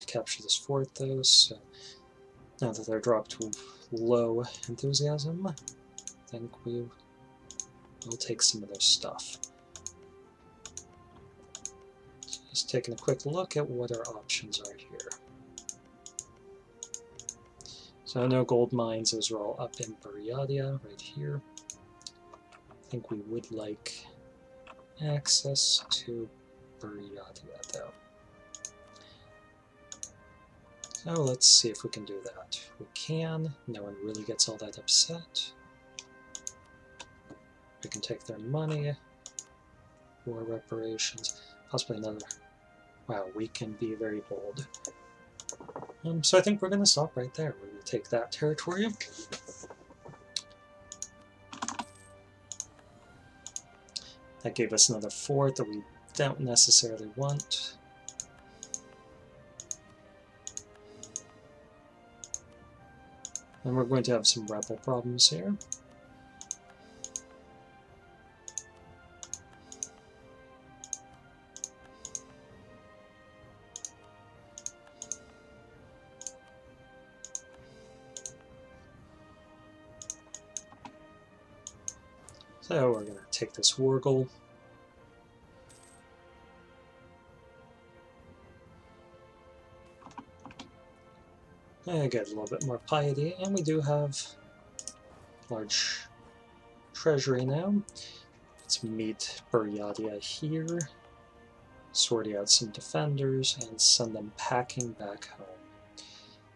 capture this fort though, so now that they're dropped to low enthusiasm, I think we will take some of their stuff. Just taking a quick look at what our options are here. So I know gold mines, those are all up in Buryatia, right here. I think we would like access to Buryatia though. So let's see if we can do that. We can, no one really gets all that upset. We can take their money, war reparations, possibly another. Wow, we can be very bold. So I think we're going to stop right there. We're going to take that territory. That gave us another fort that we don't necessarily want. And we're going to have some rebel problems here. So we're going to take this Wargle. And get a little bit more piety, and we do have large treasury now. Let's meet Buryatia here, sorting out some defenders, and send them packing back home.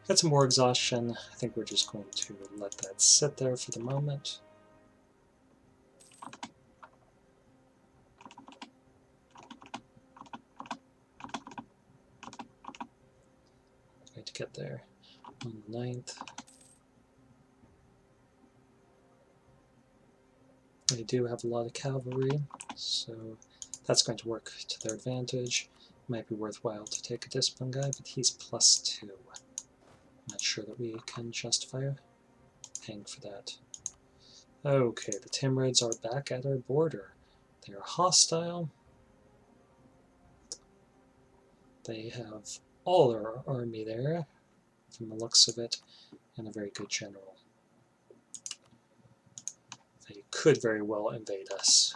Get some more exhaustion. I think we're just going to let that sit there for the moment. Going to get there on the 9th. They do have a lot of cavalry, so that's going to work to their advantage. Might be worthwhile to take a discipline guy, but he's +2. Not sure that we can justify paying for that. Okay, the Timurids are back at our border. They are hostile. They have all their army there, from the looks of it, and a very good general. They could very well invade us.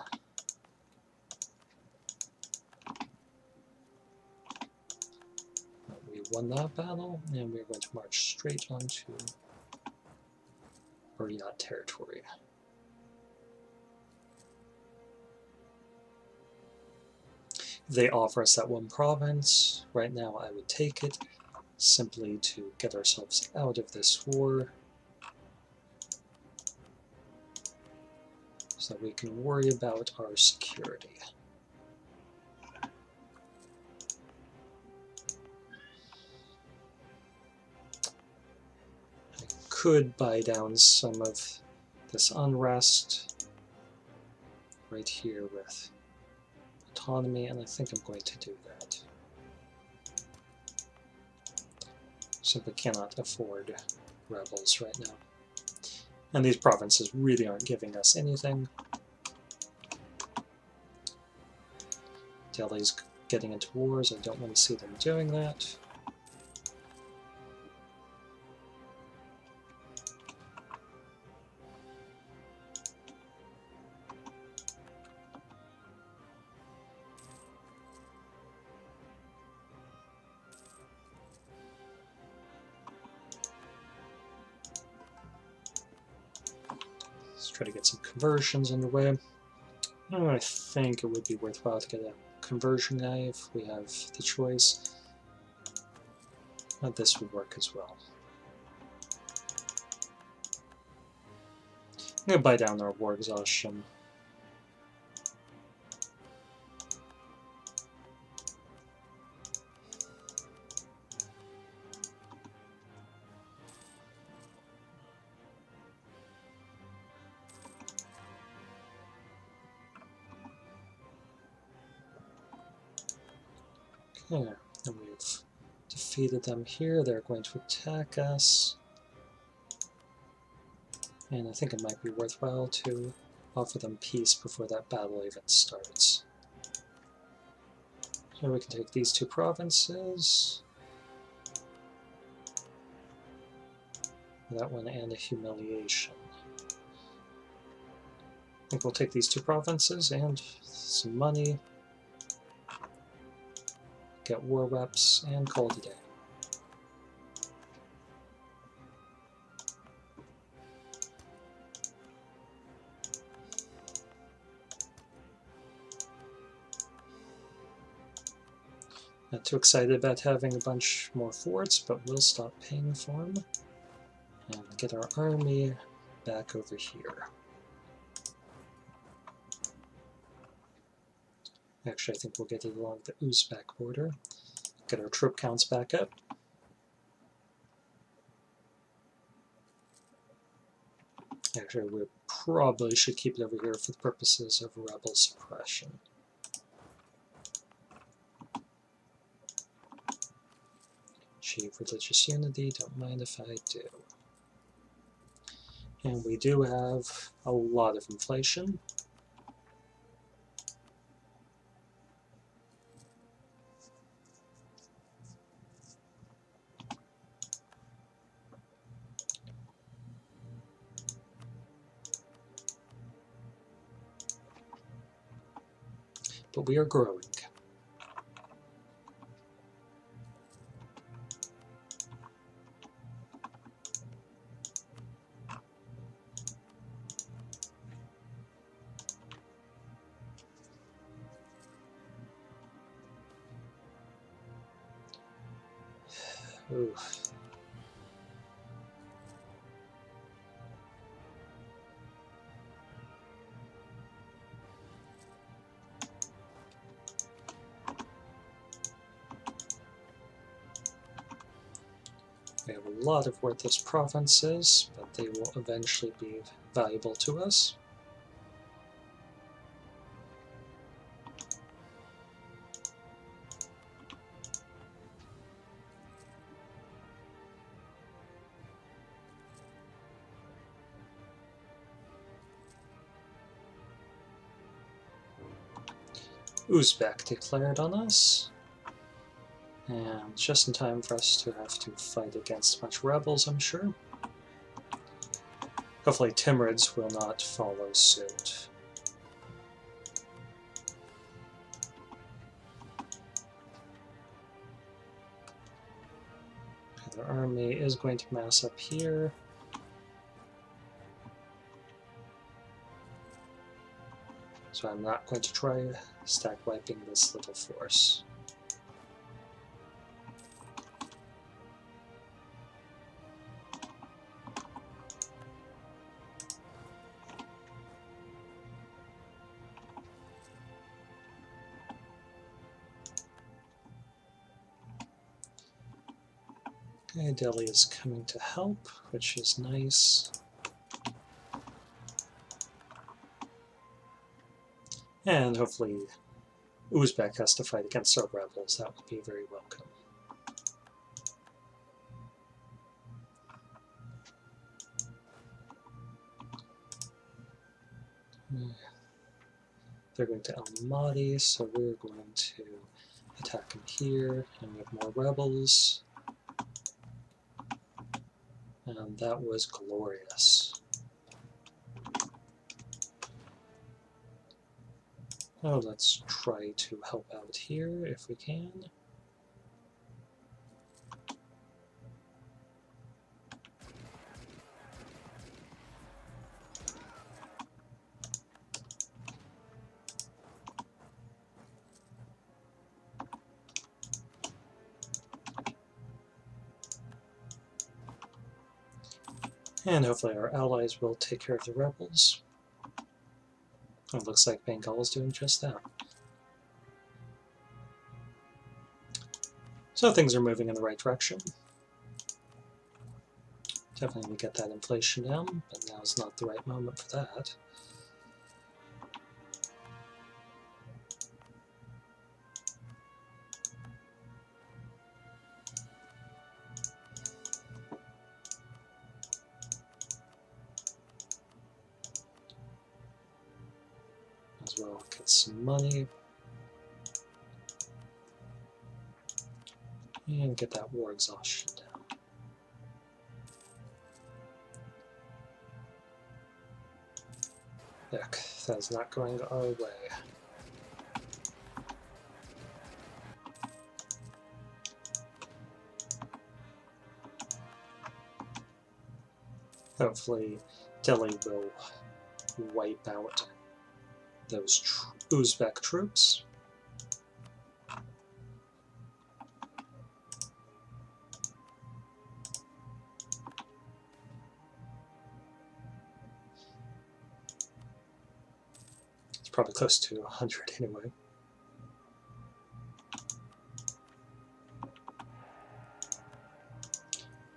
We won that battle, and we're going to march straight onto Buryat territory. If they offer us that one province, right now I would take it, simply to get ourselves out of this war, so that we can worry about our security. I could buy down some of this unrest right here with autonomy, and I think I'm going to do that. Simply cannot afford rebels right now. And these provinces really aren't giving us anything. Delhi's getting into wars, I don't want to see them doing that. Try to get some conversions underway. I think it would be worthwhile to get a conversion guy if we have the choice. But this would work as well. I'm going to buy down our war exhaustion. Okay, and we've defeated them here. They're going to attack us. And I think it might be worthwhile to offer them peace before that battle even starts. So we can take these two provinces. That one and a humiliation. I think we'll take these 2 provinces and some money, get war reps, and call it a day. Not too excited about having a bunch more forts, but we'll stop paying for them and get our army back over here. Actually, I think we'll get it along the Uzbek border. Get our troop counts back up. Actually, we probably should keep it over here for the purposes of rebel suppression. Achieve religious unity, don't mind if I do. And we do have a lot of inflation. But we are growing. Oof. We have a lot of worthless provinces, but they will eventually be valuable to us. Uzbek declared on us. And just in time for us to have to fight against a bunch of rebels, I'm sure. Hopefully Timurids will not follow suit. Their army is going to mass up here. So I'm not going to try stack wiping this little force. Okay, Delhi is coming to help, which is nice. And hopefully Uzbek has to fight against our rebels. That would be very welcome. They're going to Almaty, so we're going to attack them here, and we have more rebels. And that was glorious. Oh, let's try to help out here if we can. And hopefully our allies will take care of the rebels. Oh, it looks like Bengal is doing just that. So things are moving in the right direction. Definitely we get that inflation down, but now is not the right moment for that. As well, get some money. And get that war exhaustion down. Heck, that's not going our way. Hopefully, Delhi will wipe out those Uzbek troops. It's probably close to 100 anyway.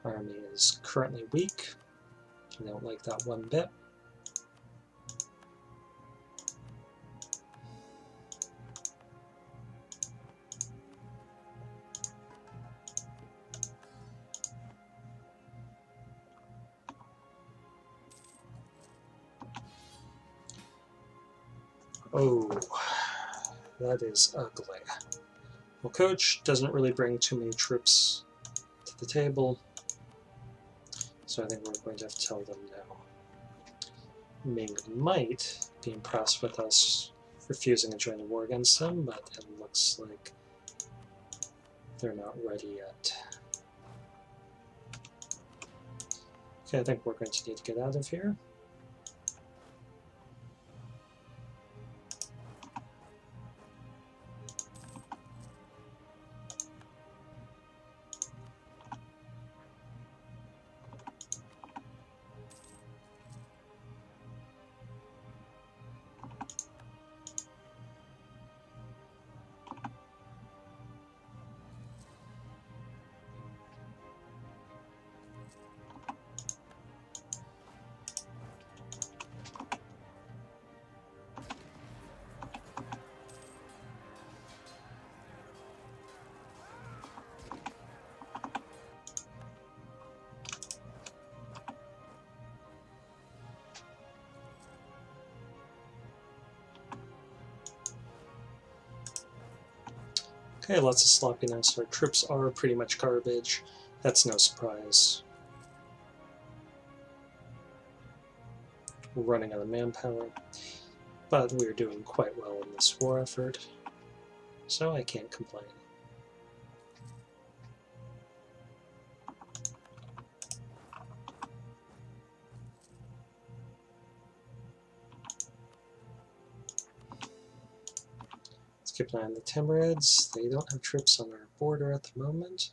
Army is currently weak. I don't like that one bit. Oh, that is ugly. Well, Coach doesn't really bring too many troops to the table, so I think we're going to have to tell them no. Ming might be impressed with us refusing to join the war against them, but it looks like they're not ready yet. Okay, I think we're going to need to get out of here. Okay, lots of sloppiness. Our troops are pretty much garbage. That's no surprise. We're running out of manpower, but we're doing quite well in this war effort, so I can't complain. Keep an eye on the Timurids. They don't have troops on our border at the moment.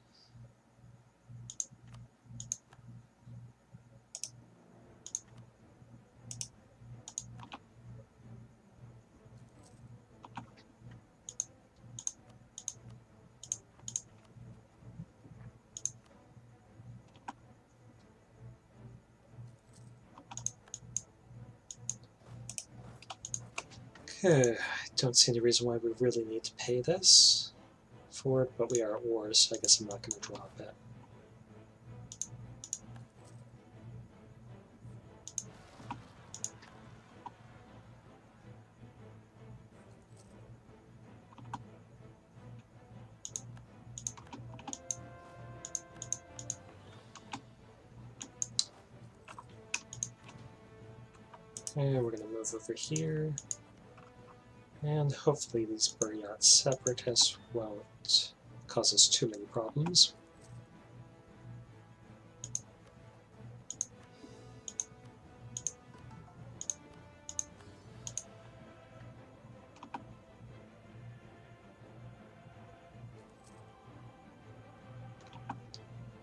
Okay, I don't see any reason why we really need to pay this for it, but we are at war, so I guess I'm not going to drop it. Okay, we're going to move over here. And hopefully these Buryat separatists won't cause us too many problems.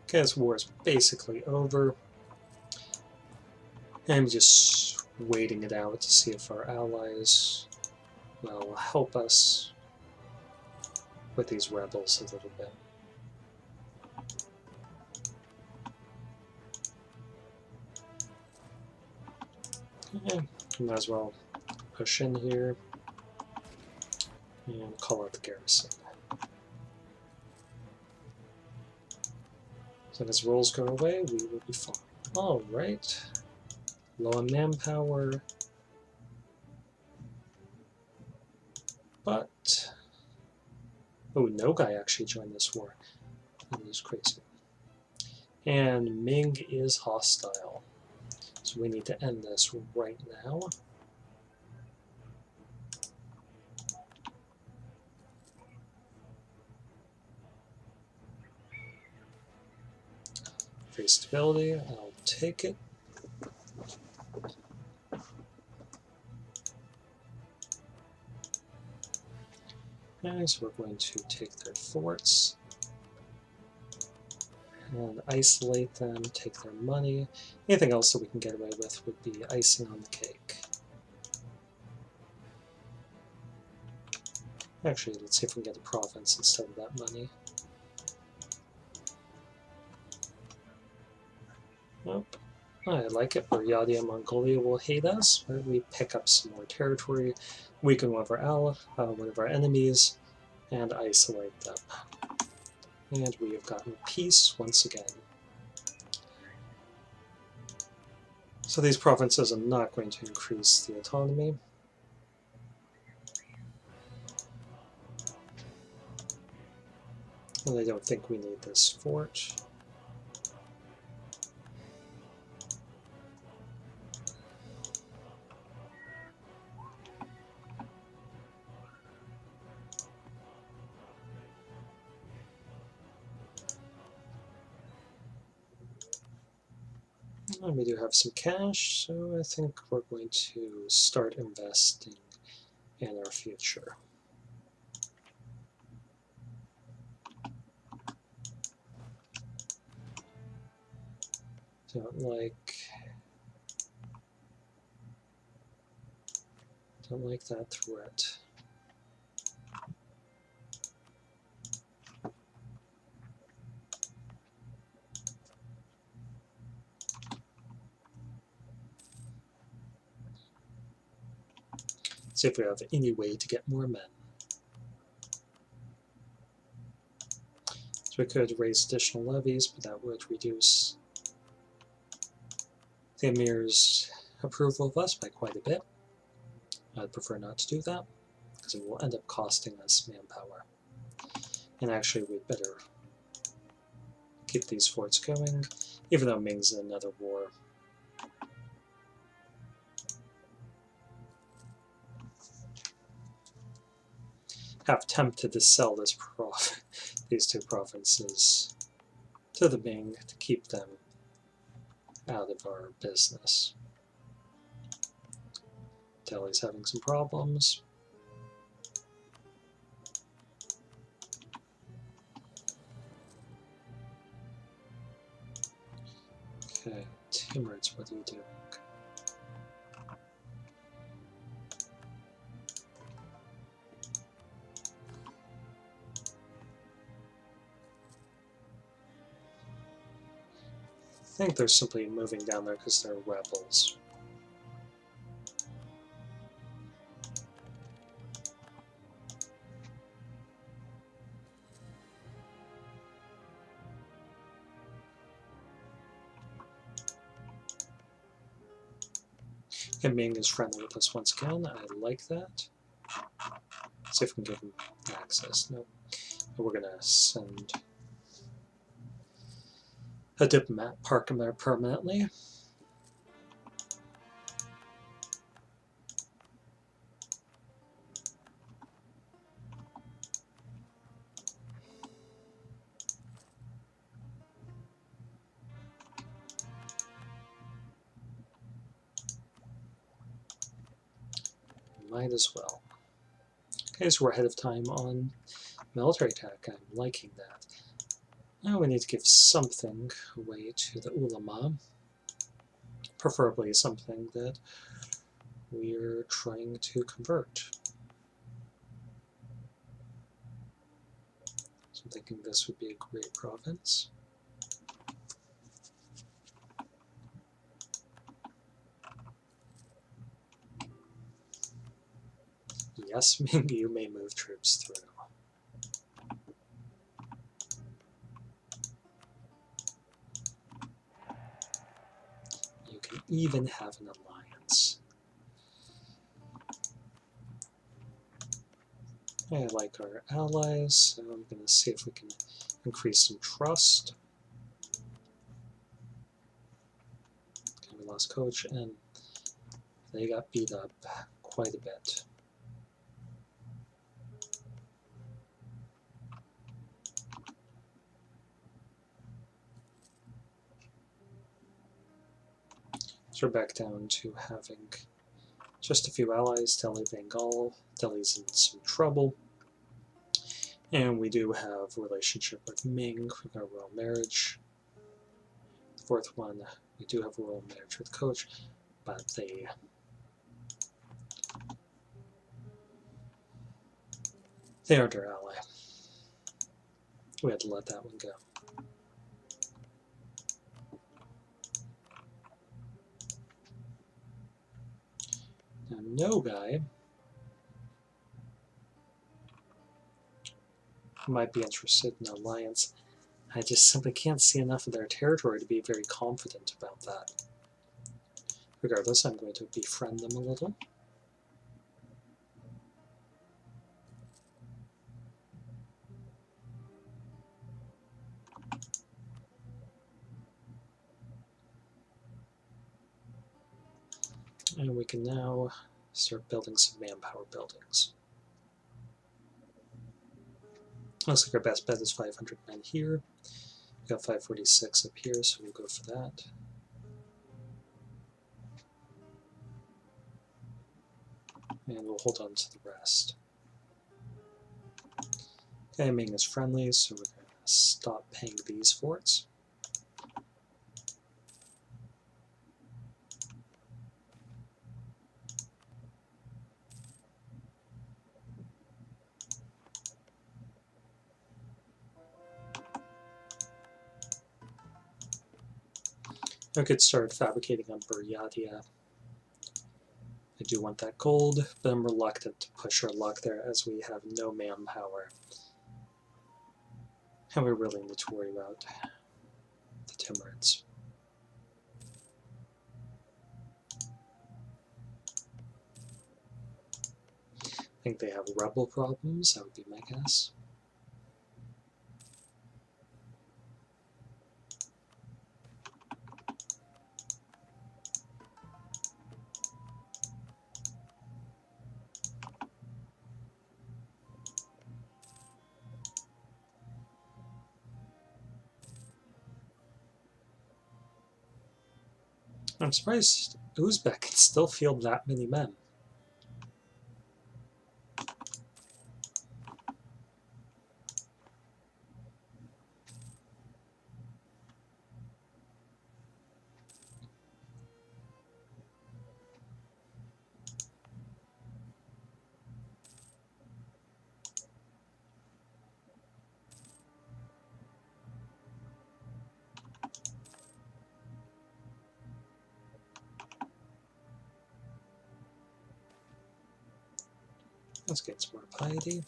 Okay, this war is basically over. I'm just waiting it out to see if our allies will help us with these rebels a little bit. Okay, might as well push in here and call out the garrison. So as rolls go away, we will be fine. Alright. Low on manpower. But oh, no guy actually joined this war. That is crazy. And Ming is hostile. So we need to end this right now. Free stability, I'll take it. Okay, so we're going to take their forts and isolate them, take their money. Anything else that we can get away with would be icing on the cake. Actually, let's see if we can get a province instead of that money. Nope. I like it. Buryatia and Mongolia will hate us, but we pick up some more territory, weaken one of our enemies, and isolate them. And we have gotten peace once again. So these provinces are not going to increase the autonomy. And I don't think we need this fort. And we do have some cash, so I think we're going to start investing in our future. Don't like that threat. See if we have any way to get more men. So we could raise additional levies, but that would reduce the Emir's approval of us by quite a bit. I'd prefer not to do that, because it will end up costing us manpower. And actually, we'd better keep these forts going, even though Ming's in another war. Have tempted to sell these two provinces to the Ming to keep them out of our business. Delhi's having some problems. Okay, Timurids, what do you do? I think they're simply moving down there because they're rebels. And Ming is friendly with us once again. I like that. Let's see if we can give him access. Nope. But we're going to send a diplomat, park him there permanently. Might as well. Okay, so we're ahead of time on military attack. I'm liking that. Now we need to give something away to the ulama, preferably something that we're trying to convert. So I'm thinking this would be a great province. Yes, Ming, you may move troops through. You can even have an alliance. I like our allies, so I'm going to see if we can increase some trust. Okay, we lost coach, and they got beat up quite a bit. So we're back down to having just a few allies. Delhi, Bengal. Delhi's in some trouble. And we do have a relationship with Ming. We've got a royal marriage. The fourth one, we do have a royal marriage with Coach, but they aren't our ally. We had to let that one go. Now, no guy might be interested in alliance. I just simply can't see enough of their territory to be very confident about that. Regardless, I'm going to befriend them a little. And we can now start building some manpower buildings. Looks like our best bet is 500 men here. We've got 546 up here, so we'll go for that. And we'll hold on to the rest. Okay, Ming is friendly, so we're going to stop paying these forts. I could start fabricating on Buryatia. I do want that gold, but I'm reluctant to push our luck there as we have no manpower. And we really need to worry about the Timurids. I think they have rebel problems, that would be my guess. I'm surprised Uzbek can still field that many men. Let's get some more piety.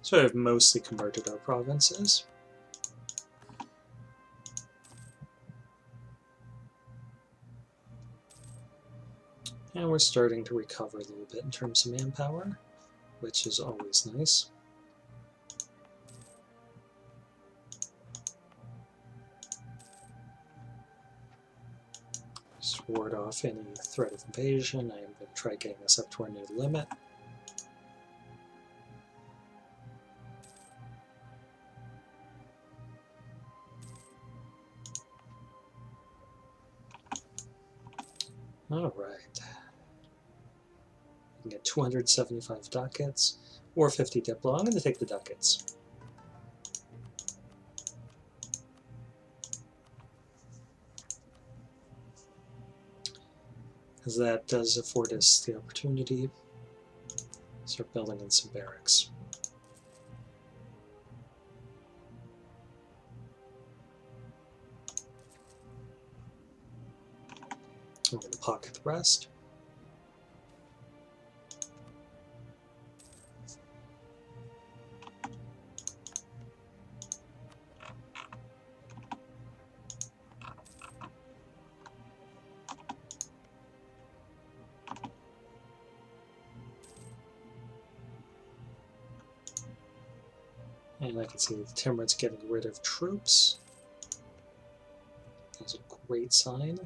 So I've mostly converted our provinces. And we're starting to recover a little bit in terms of manpower, which is always nice. Just ward off any threat of invasion. I am going to try getting this up to our new limit. Alright. We can get 275 ducats or 50 diplo. I'm going to take the ducats. Because that does afford us the opportunity to start building in some barracks. I'm going to pocket the rest. And I can see the Timurids getting rid of troops. That's a great sign.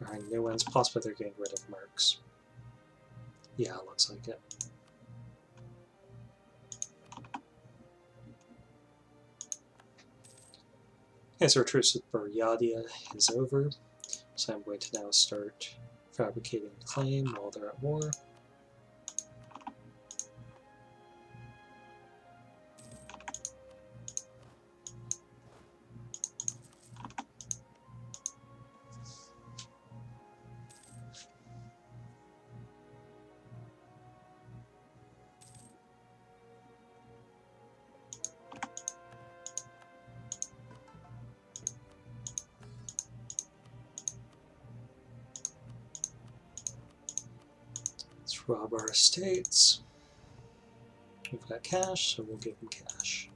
Alright, new ones. Possibly they're getting rid of mercs. Yeah, it looks like it. Okay, so our truce with Buryatia is over, so I'm going to now start fabricating a claim while they're at war. Let's rob our estates. We've got cash, so we'll give them cash.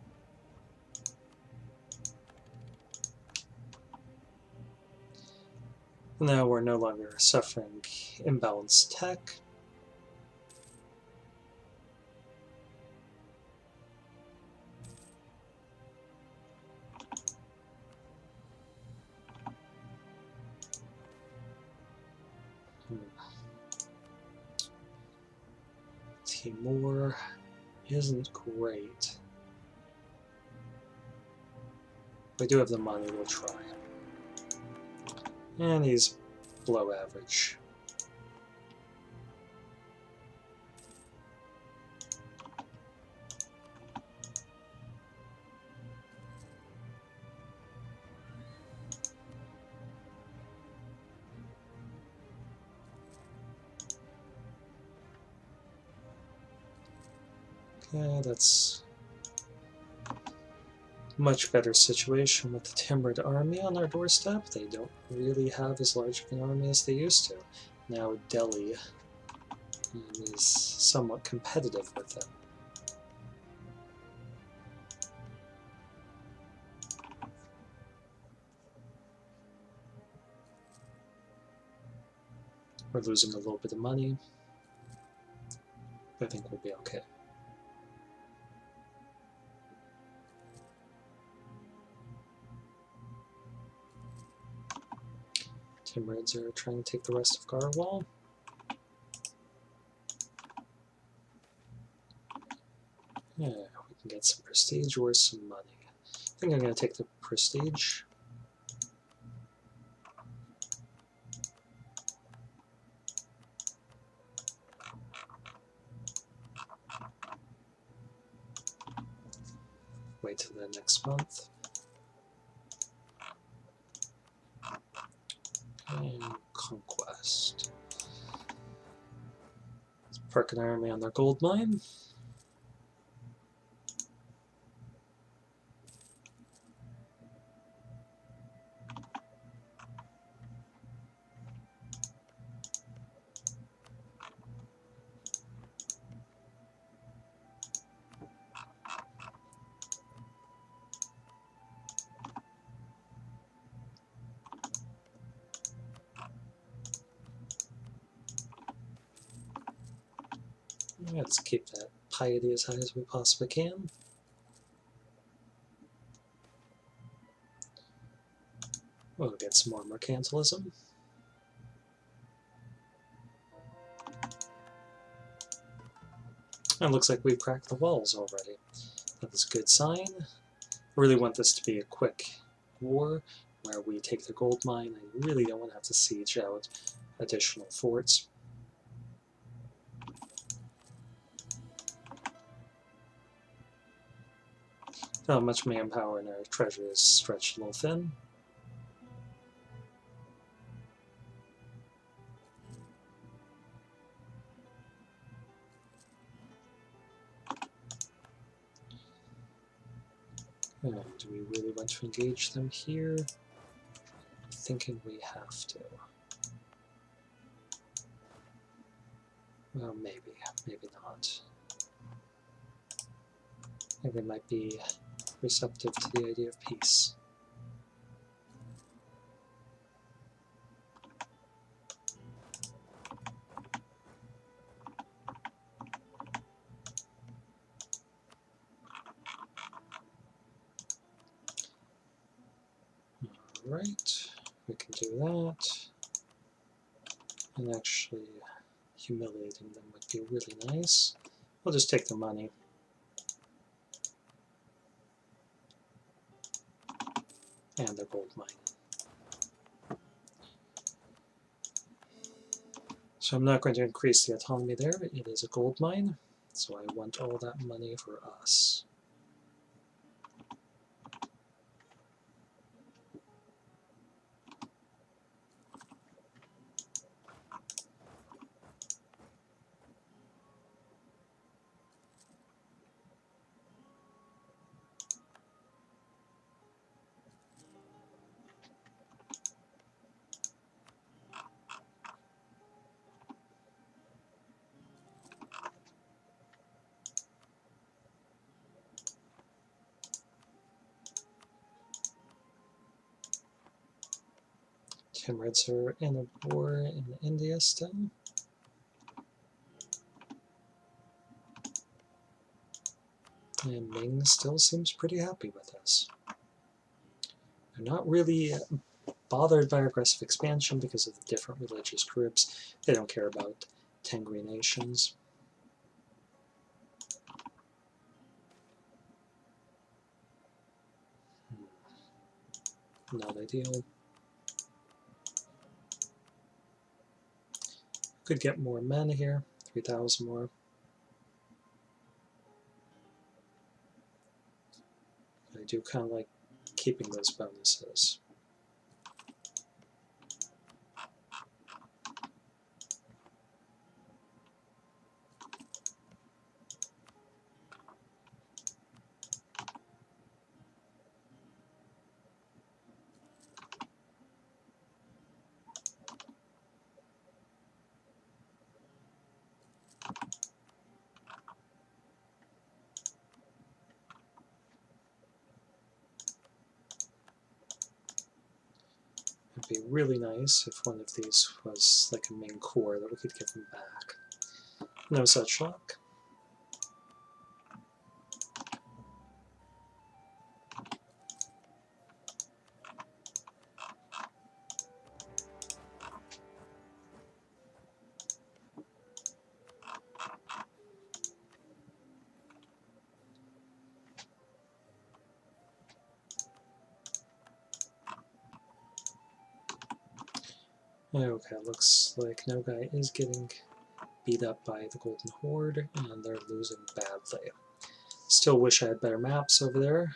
Now we're no longer suffering imbalanced tech. Timur isn't great. If we do have the money, we'll try. And he's below average. Okay, that's much better situation with the Timrid army on our doorstep. They don't really have as large of an army as they used to. Now Delhi is somewhat competitive with them. We're losing a little bit of money. I think we'll be okay. Timurids are trying to take the rest of Garwal. Yeah, we can get some prestige or some money. I think I'm going to take the prestige. Wait till the next month. And conquest. Let's park an army on their gold mine. Let's keep that piety as high as we possibly can. We'll get some more mercantilism. It looks like we've cracked the walls already. That's a good sign. I really want this to be a quick war where we take the gold mine. I really don't want to have to siege out additional forts. Not much manpower in our treasure is stretched a little thin. And do we really want to engage them here? I'm thinking we have to. Well, maybe not. I think they might be receptive to the idea of peace. Alright, we can do that. And actually, humiliating them would be really nice. We'll just take the money. and their gold mine. So I'm not going to increase the autonomy there. It is a gold mine, so I want all that money for us. Timurids are in a war in India still. And Ming still seems pretty happy with us. They're not really bothered by aggressive expansion because of the different religious groups. They don't care about Tengri nations. Not ideal. Could get more men here, 3,000 more. I do kind of like keeping those bonuses. It'd be really nice if one of these was like a Ming core that we could give them back. No such luck. Okay, looks like no guy is getting beat up by the Golden Horde, and they're losing badly. Still wish I had better maps over there.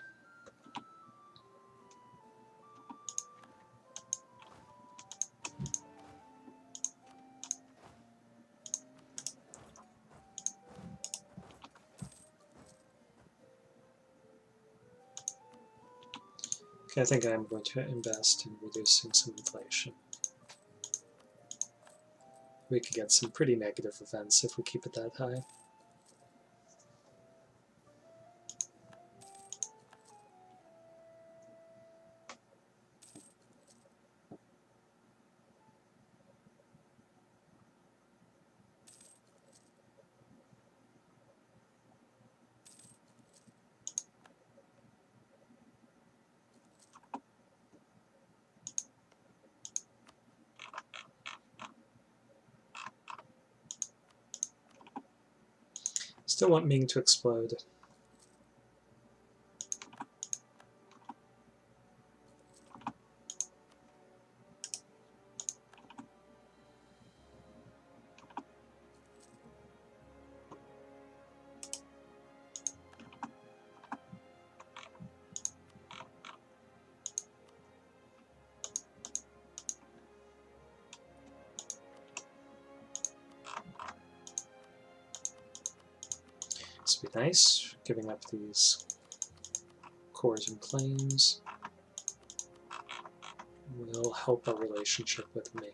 Okay, I think I'm going to invest in reducing some inflation. We could get some pretty negative events if we keep it that high. Still want Ming to explode. This would be nice, giving up these cores and claims will help our relationship with Ming.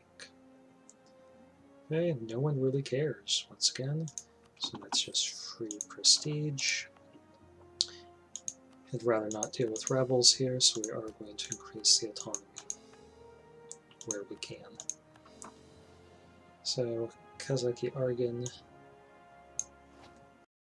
Okay, no one really cares, once again, so let's just free prestige. I'd rather not deal with rebels here, so we are going to increase the autonomy where we can. So, Kazaki Argan